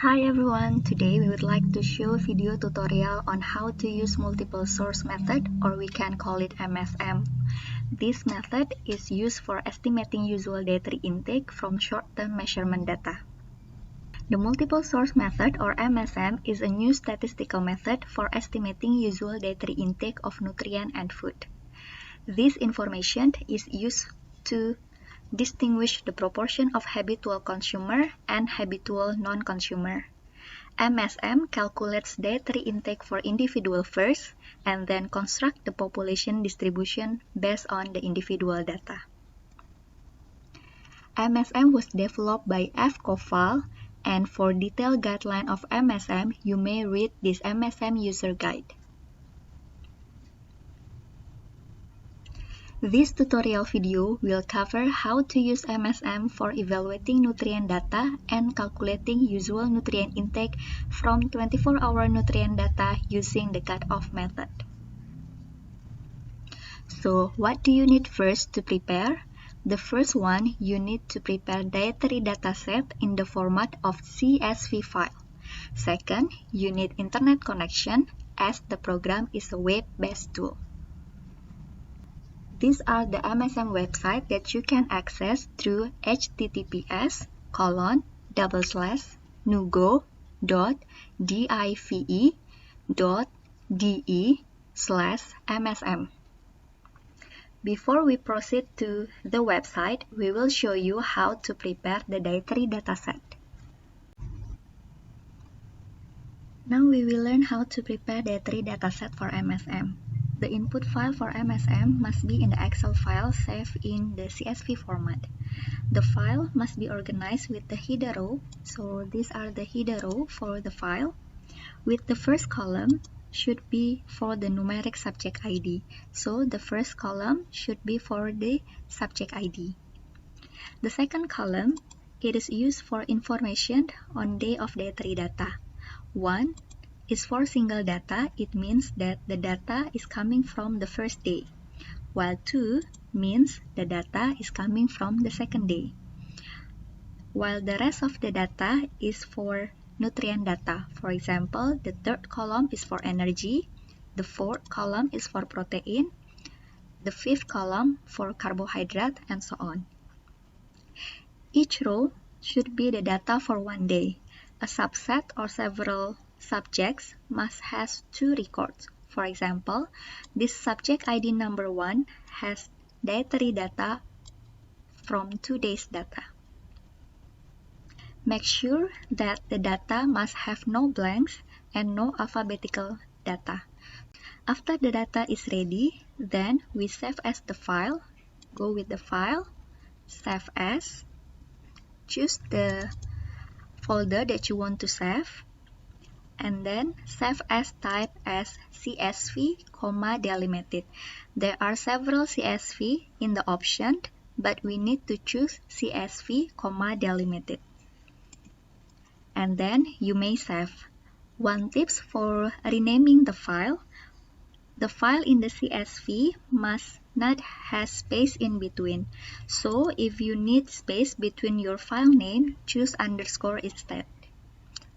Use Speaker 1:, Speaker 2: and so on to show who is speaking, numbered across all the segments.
Speaker 1: Hi everyone, today we would like to show a video tutorial on how to use multiple source method, or we can call it MSM. This method is used for estimating usual dietary intake from short-term measurement data. The multiple source method, or MSM, is a new statistical method for estimating usual dietary intake of nutrient and food. This information is used to distinguish the proportion of habitual consumer and habitual non-consumer. MSM calculates dietary intake for individual first, and then construct the population distribution based on the individual data. MSM was developed by F. Koval, and for detailed guideline of MSM, you may read this MSM user guide. This tutorial video will cover how to use MSM for evaluating nutrient data and calculating usual nutrient intake from 24-hour nutrient data using the cutoff method. So, what do you need first to prepare? The first one, you need to prepare dietary dataset in the format of CSV file. Second, you need internet connection, as the program is a web-based tool. These are the MSM website that you can access through https://nugo.dive.de/MSM. Before we proceed to the website, we will show you how to prepare the dietary dataset. Now we will learn how to prepare dietary dataset for MSM. The input file for MSM must be in the Excel file saved in the CSV format. The file must be organized with the header row, so these are the header row for the file. With the first column should be for the numeric subject ID, so the first column should be for the subject ID. The second column, it is used for information on day of dietary data. 1 is for single data, it means that the data is coming from the first day, while 2 means the data is coming from the second day, while the rest of the data is for nutrient data. For example, the third column is for energy, the fourth column is for protein, the fifth column for carbohydrate, and so on. Each row should be the data for one day. A subset or several subjects must have 2 records. For example, this subject ID number 1 has dietary data from 2 days data. Make sure that the data must have no blanks and no alphabetical data. After the data is ready, then we save as the file. Go with the file, save as, choose the folder that you want to save, and then save as type as CSV, delimited. There are several CSV in the option, but we need to choose CSV, delimited. And then you may save. One tips for renaming the file in the CSV must not have space in between. So if you need space between your file name, choose underscore instead.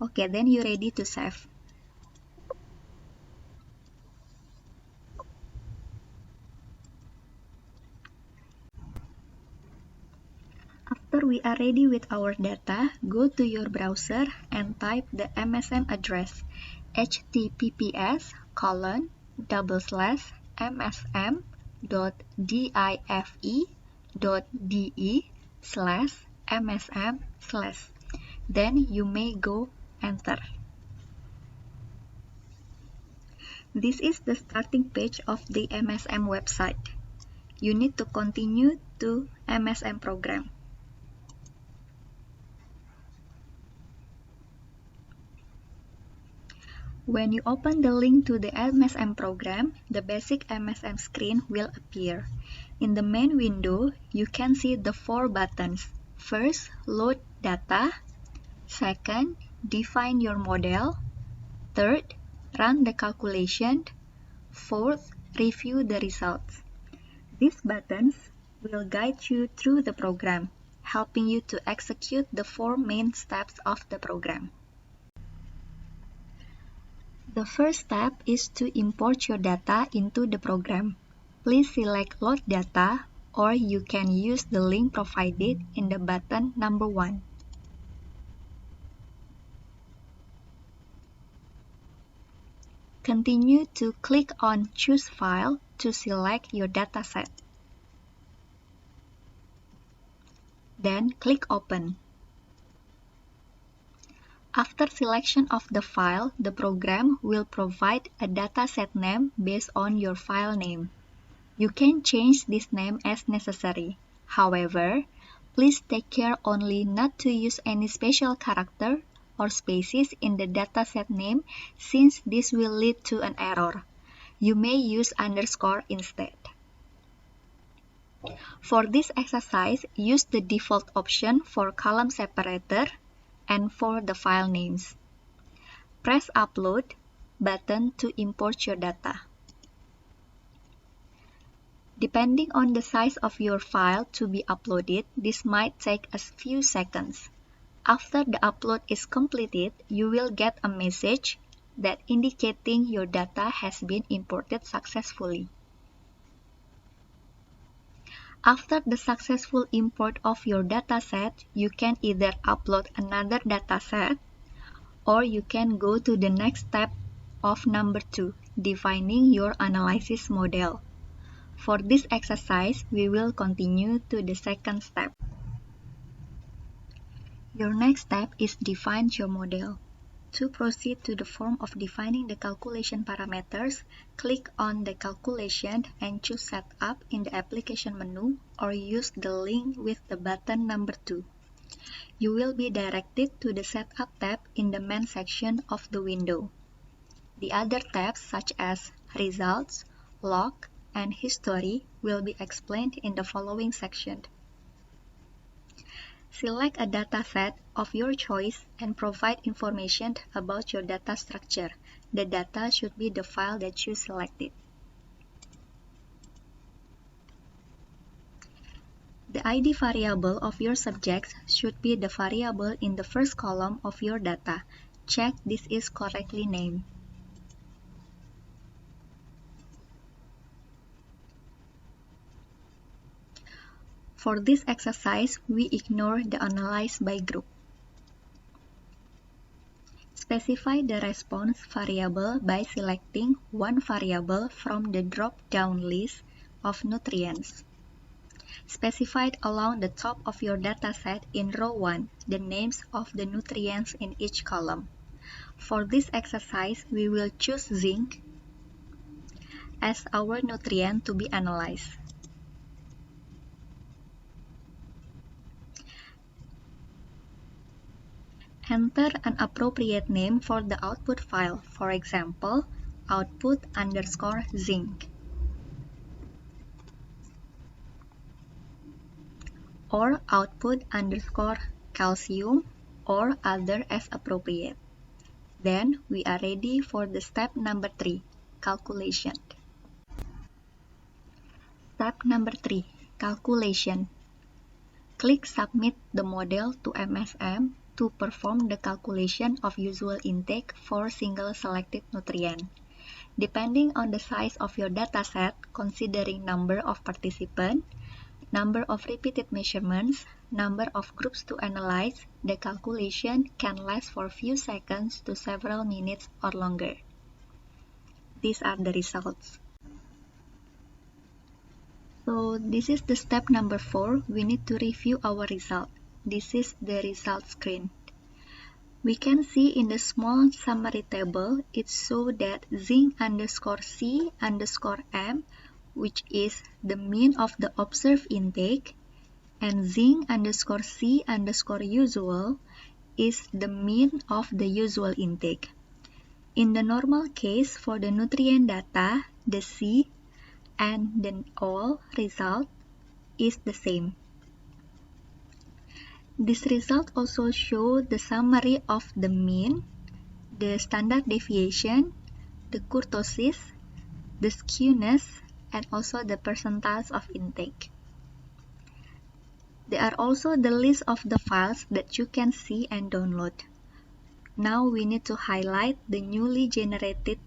Speaker 1: Okay, then you're ready to save. After we are ready with our data, go to your browser and type the MSM address https://msm.dive.de/msm/. Then you may go enter. This is the starting page of the MSM website. You need to continue to MSM program. When you open the link to the MSM program, the basic MSM screen will appear. In the main window, you can see the 4 buttons. First, load data. Second, define your model. Third, run the calculation. Fourth, review the results. These buttons will guide you through the program, helping you to execute the 4 main steps of the program. The first step is to import your data into the program. Please select Load Data, or you can use the link provided in the button number 1. Continue to click on Choose File to select your dataset. Then click Open. After selection of the file, the program will provide a dataset name based on your file name. You can change this name as necessary. However, please take care only not to use any special character or spaces in the dataset name, since this will lead to an error. You may use underscore instead. For this exercise, use the default option for column separator and for the file names. Press Upload button to import your data. Depending on the size of your file to be uploaded, this might take a few seconds. After the upload is completed, you will get a message that indicating your data has been imported successfully. After the successful import of your dataset, you can either upload another dataset, or you can go to the next step of number 2, defining your analysis model. For this exercise, we will continue to the second step. Your next step is define your model. To proceed to the form of defining the calculation parameters, click on the calculation and choose Setup in the application menu, or use the link with the button number 2. You will be directed to the Setup tab in the main section of the window. The other tabs such as Results, Log, and History will be explained in the following section. Select a dataset of your choice and provide information about your data structure. The data should be the file that you selected. The ID variable of your subjects should be the variable in the first column of your data. Check this is correctly named. For this exercise, we ignore the Analyze by group. Specify the response variable by selecting one variable from the drop-down list of nutrients. Specify along the top of your dataset in row 1 the names of the nutrients in each column. For this exercise, we will choose zinc as our nutrient to be analyzed. Enter an appropriate name for the output file, for example, output_zinc, or output_calcium, or other as appropriate. Then we are ready for the step number 3, calculation. Step number 3, calculation. Click Submit the model to MSM to perform the calculation of usual intake for single selected nutrient. Depending on the size of your dataset, considering number of participants, number of repeated measurements, number of groups to analyze, the calculation can last for few seconds to several minutes or longer. These are the results. So this is the step number 4. We need to review our result. This is the result screen. We can see in the small summary table, it shows that zinc_C_M, which is the mean of the observed intake, and zinc_C_usual is the mean of the usual intake. In the normal case, for the nutrient data, the C and the all result is the same. This result also shows the summary of the mean, the standard deviation, the kurtosis, the skewness, and also the percentiles of intake. There are also the list of the files that you can see and download. Now we need to highlight the newly generated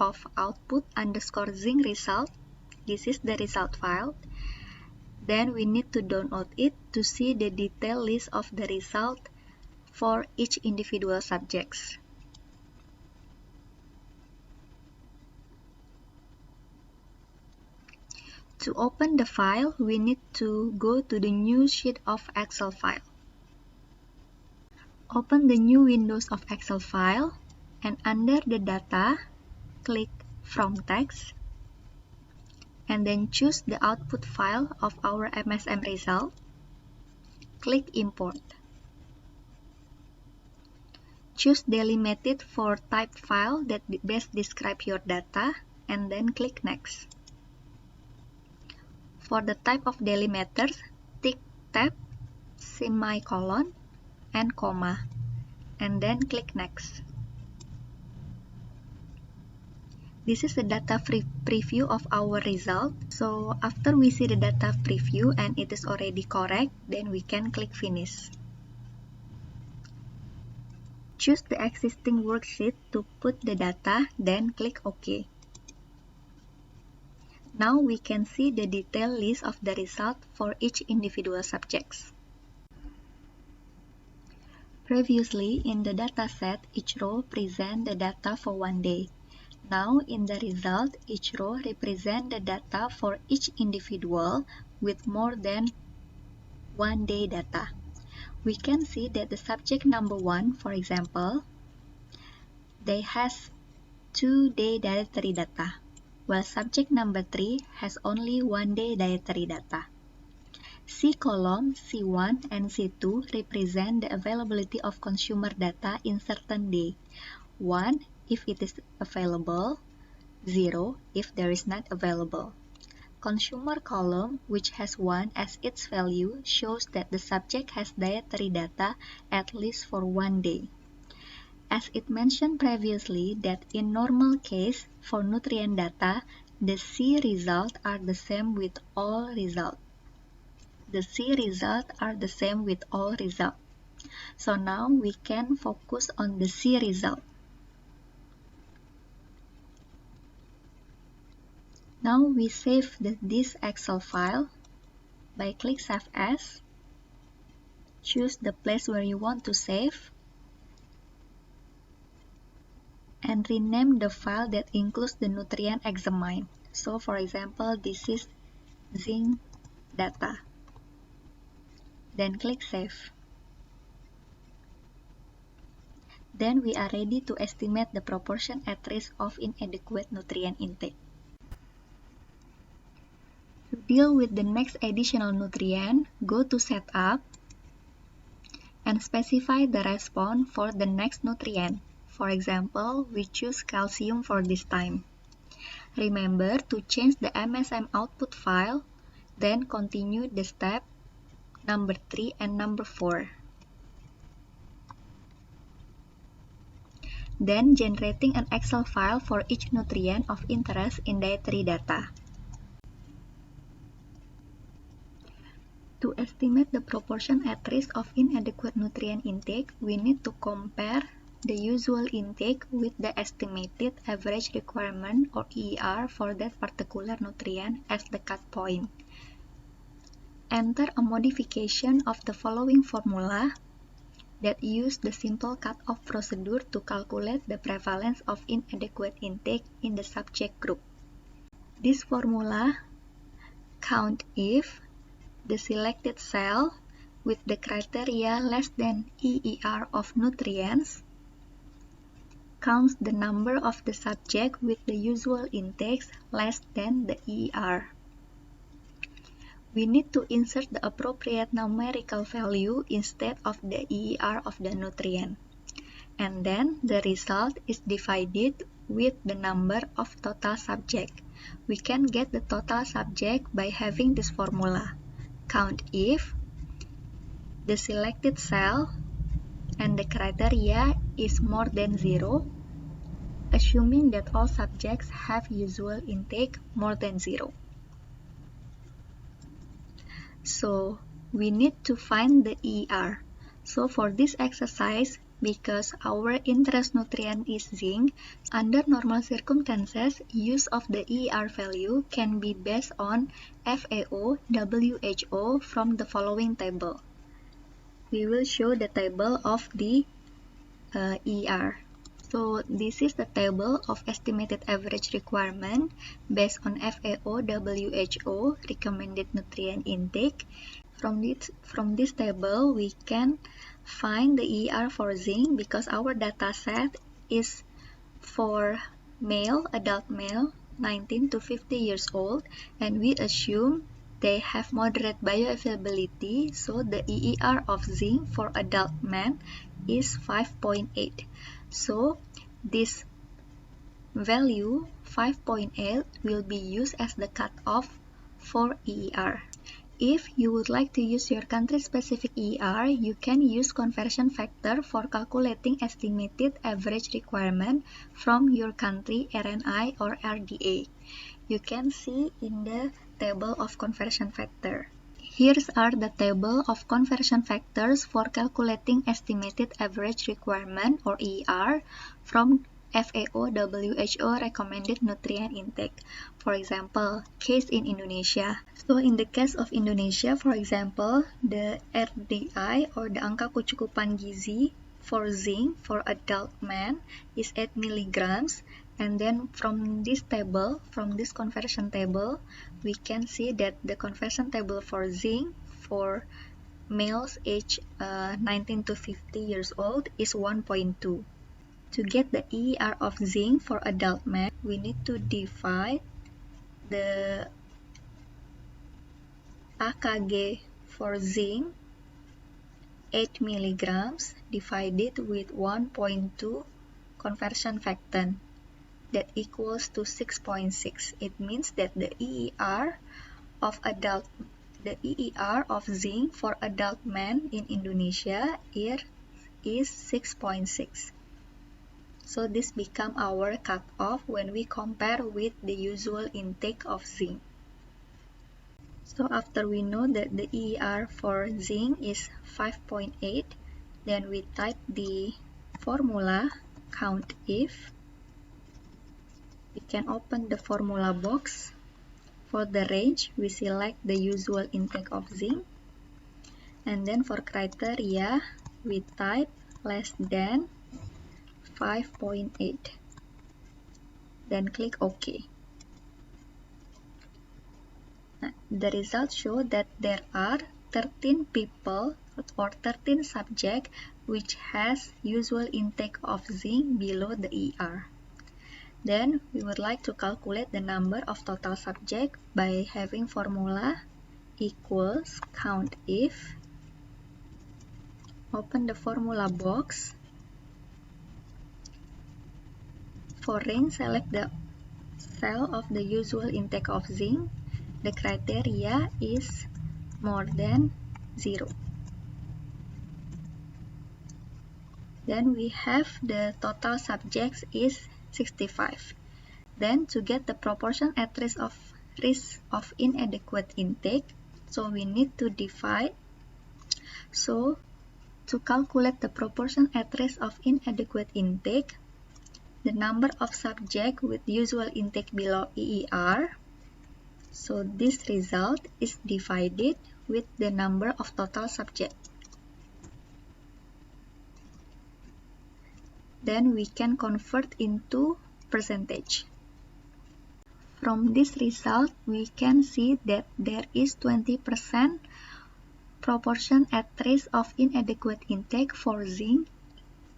Speaker 1: of output underscore Zing result. This is the result file. Then we need to download it to see the detailed list of the result for each individual subjects. To open the file, we need to go to the new sheet of Excel file. Open the new windows of Excel file, and under the data, click From Text, and then choose the output file of our MSM result. Click Import. Choose Delimited for type file that best describe your data, and then click Next. For the type of delimiters, tick tab, semicolon, and comma, and then click Next. This is the data preview of our result. So after we see the data preview and it is already correct, then we can click Finish. Choose the existing worksheet to put the data, then click OK. Now we can see the detailed list of the result for each individual subjects. Previously, in the dataset, each row presents the data for one day. Now, in the result, each row represents the data for each individual with more than 1 day data. We can see that the subject number 1, for example, they has 2 day dietary data, while subject number 3 has only 1 day dietary data. C column, C1, and C2 represent the availability of consumer data in certain day. 1 if it is available, 0 if there is not available. Consumer column, which has 1 as its value, shows that the subject has dietary data at least for 1 day. As it mentioned previously that in normal case, for nutrient data, the C results are the same with all results. The C results are the same with all results. So now we can focus on the C result. Now we save this Excel file by click Save As. Choose the place where you want to save and rename the file that includes the nutrient examined. So for example, this is zinc data. Then click Save. Then we are ready to estimate the proportion at risk of inadequate nutrient intake. To deal with the next additional nutrient, go to Setup and specify the response for the next nutrient. For example, we choose calcium for this time. Remember to change the MSM output file, then continue the step number 3 and number 4. Then generating an Excel file for each nutrient of interest in dietary data. To estimate the proportion at risk of inadequate nutrient intake, we need to compare the usual intake with the estimated average requirement or ER for that particular nutrient as the cut point. Enter a modification of the following formula that use the simple cutoff procedure to calculate the prevalence of inadequate intake in the subject group. This formula count if the selected cell with the criteria less than EER of nutrients counts the number of the subject with the usual intakes less than the EER. We need to insert the appropriate numerical value instead of the EER of the nutrient. And then the result is divided with the number of total subject. We can get the total subject by having this formula. Count if the selected cell and the criteria is more than 0, assuming that all subjects have usual intake more than 0. So we need to find the ER. So for this exercise, Because our interest nutrient is zinc, under normal circumstances, use of the EER value can be based on FAO, WHO from the following table. We will show the table of the EER. So this is the table of estimated average requirement based on FAO, WHO recommended nutrient intake. From this table, we can find the EER for zinc because our data set is for adult male, 19 to 50 years old, and we assume they have moderate bioavailability, so the EER of zinc for adult men is 5.8. So this value 5.8 will be used as the cutoff for EER. If you would like to use your country-specific EER, you can use conversion factor for calculating estimated average requirement from your country RNI or RDA. You can see in the table of conversion factor. Here are the table of conversion factors for calculating estimated average requirement or EER from FAO WHO recommended nutrient intake. For example, case in Indonesia. So in the case of Indonesia, for example, the RDI or the angka kecukupan gizi for zinc for adult man is 8 milligrams. And then from this table, from this conversion table, we can see that the conversion table for zinc for males aged 19 to 50 years old is 1.2. To get the EER of zinc for adult men, we need to divide the AKG for zinc 8 milligrams divided with 1.2 conversion factor. That equals to 6.6. It means that the EER of zinc for adult men in Indonesia here is 6.6. So this become our cutoff when we compare with the usual intake of zinc. So after we know that the EER for zinc is 5.8, then we type the formula count if. We can open the formula box. For the range, we select the usual intake of zinc. And then for criteria, we type less than 5.8. Then click OK. Now, the results show that there are 13 people or 13 subjects which has usual intake of zinc below the EER. Then we would like to calculate the number of total subject by having formula equals count if. Open the formula box. For range, select the cell of the usual intake of zinc. The criteria is more than 0. Then we have the total subjects is 65. Then to get the proportion at risk of inadequate intake, so we need to divide. So to calculate the proportion at risk of inadequate intake, the number of subjects with usual intake below EER, so this result is divided with the number of total subjects. Then we can convert into percentage. From this result, we can see that there is 20% proportion at risk of inadequate intake for zinc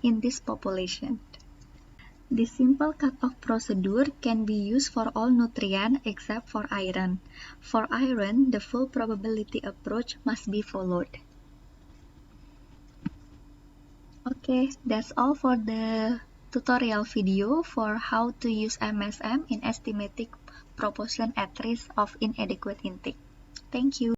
Speaker 1: in this population. This simple cutoff procedure can be used for all nutrients except for iron. For iron, the full probability approach must be followed. Okay, that's all for the tutorial video for how to use MSM in estimating proportion at risk of inadequate intake. Thank you.